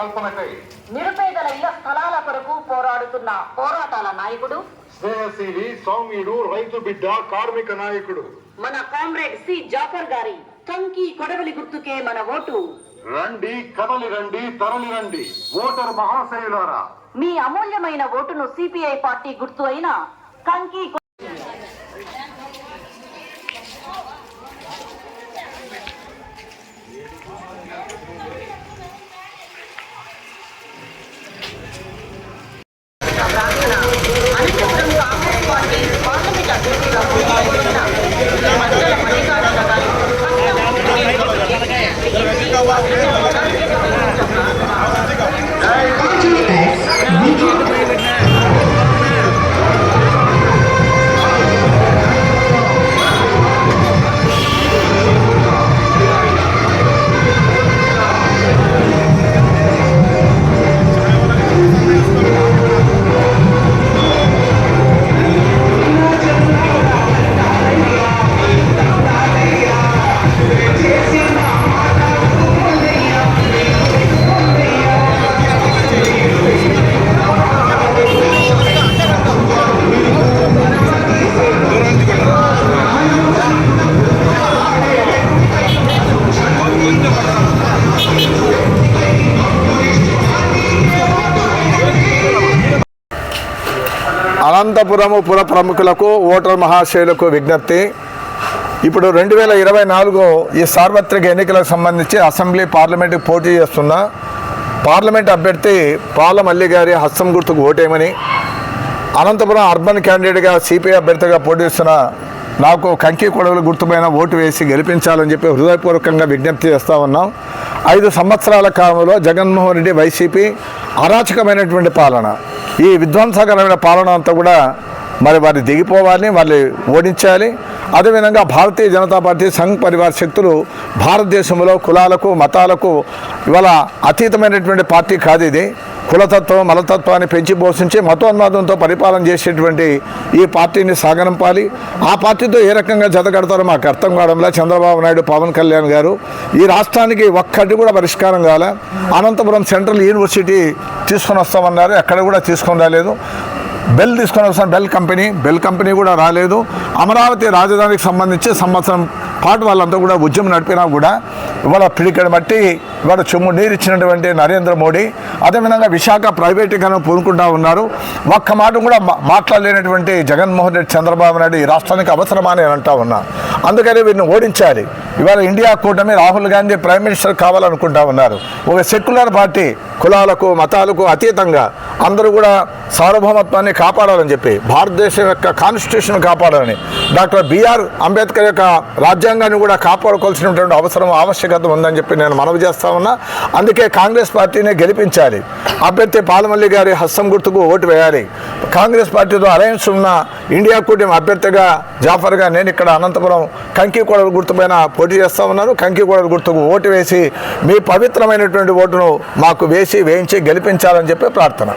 కల్పనకై నిరుపేదల ఇళ్ల స్థలాల కొరకు పోరాడుతున్న పోరాటాల నాయకుడు, స్నేహశీలి సౌమ్యుడు, రైతు బిడ్డ, కార్మిక నాయకుడు మన కామ్రేడ్ సి జాఫర్ గారి కంకి కొడవలి గుర్తుకే మన ఓటు. రండి, కదలి రండి, తరలి రండి ఓటర్ మహాశయులారా. మీ అమూల్యమైన ఓటును సిపిఐ పార్టీ గుర్తు అయిన కంకి అనంతపురము పుర ప్రముఖులకు, ఓటర్ మహాశయులకు విజ్ఞప్తి. ఇప్పుడు 2024 ఈ సార్వత్రిక ఎన్నికలకు సంబంధించి అసెంబ్లీ పార్లమెంటుకు పోటీ చేస్తున్న పార్లమెంట్ అభ్యర్థి పాలమల్లి గారి హస్తం గుర్తుకు ఓటేయమని, అనంతపురం అర్బన్ క్యాండిడేట్గా సిపిఐ అభ్యర్థిగా పోటీ చేస్తున్న నాకు కంకి కొడవలి గుర్తుపైన ఓటు వేసి గెలిపించాలని చెప్పి హృదయపూర్వకంగా విజ్ఞప్తి చేస్తూ ఉన్నాం. 5 సంవత్సరాల కాలంలో జగన్మోహన్ రెడ్డి వైసీపీ అరాచకమైనటువంటి పాలన, ఈ విధ్వంసకరమైన పాలన అంతా కూడా మరి వారి దిగిపోవాలి, వాళ్ళు ఓడించాలి. అదేవిధంగా భారతీయ జనతా పార్టీ, సంఘ్ పరివార్ శక్తులు భారతదేశంలో కులాలకు, మతాలకు ఇవాళ అతీతమైనటువంటి పార్టీ కాదు ఇది. కులతత్వం, మలతత్వాన్ని పెంచి పోషించి మతోన్మాదంతో పరిపాలన చేసేటువంటి ఈ పార్టీని సాగనంపాలి. ఆ పార్టీతో ఏ రకంగా జతకడతారో మాకు అర్థం కావడంలో చంద్రబాబు నాయుడు, పవన్ కళ్యాణ్ గారు ఈ రాష్ట్రానికి ఒక్కటి కూడా పరిష్కారం కాలే. అనంతపురం సెంట్రల్ యూనివర్సిటీ తీసుకొని వస్తామన్నారు, ఎక్కడ కూడా తీసుకొని రాలేదు. బెల్ తీసుకొని వస్తాం, బెల్ కంపెనీ కూడా రాలేదు. అమరావతి రాజధానికి సంబంధించి సంవత్సరం పాటు వాళ్ళంతా కూడా ఉద్యమం నడిపినా కూడా ఇవాళ పిడికడి బట్టి ఇవాళ చెమ్ము నీరు ఇచ్చినటువంటి నరేంద్ర మోడీ, అదేవిధంగా విశాఖ ప్రైవేటీకరణ పూనుకుంటా ఉన్నారు. ఒక్క మాట కూడా మాట్లాడలేనటువంటి జగన్మోహన్ రెడ్డి, చంద్రబాబు నాయుడు ఈ రాష్ట్రానికి అవసరమా అని అంటా ఉన్నా. అందుకని వీరిని ఓడించాలి. ఇవాళ ఇండియా కూటమి రాహుల్ గాంధీ ప్రైమ్ మినిస్టర్ కావాలనుకుంటా ఉన్నారు. ఒక సెక్యులర్ పార్టీ, కులాలకు మతాలకు అతీతంగా అందరూ కూడా సార్వభౌమత్వాన్ని కాపాడాలని చెప్పి, భారతదేశం యొక్క కాన్స్టిట్యూషన్ కాపాడాలని, డాక్టర్ బిఆర్ అంబేద్కర్ యొక్క రాజ్యాంగాన్ని కూడా కాపాడుకోవాల్సినటువంటి అవసరం, ఆవశ్యకత ఉందని చెప్పి నేను మనవి చేస్తా ఉన్నా. అందుకే కాంగ్రెస్ పార్టీని గెలిపించాలి. అభ్యర్థి పాలమల్లి గారి హస్తం గుర్తుకు ఓటు వేయాలి. కాంగ్రెస్ పార్టీతో అలయన్స్ ఉన్న ఇండియా కూటమి అభ్యర్థిగా జాఫర్గా నేను ఇక్కడ అనంతపురం కంకి కొడవలి గుర్తుపైన పోటీ చేస్తూ ఉన్నాను. కంకి కొడవలి గుర్తుకు ఓటు వేసి మీ పవిత్రమైనటువంటి ఓటును మాకు వేయించి గెలిపించాలని చెప్పి ప్రార్థన.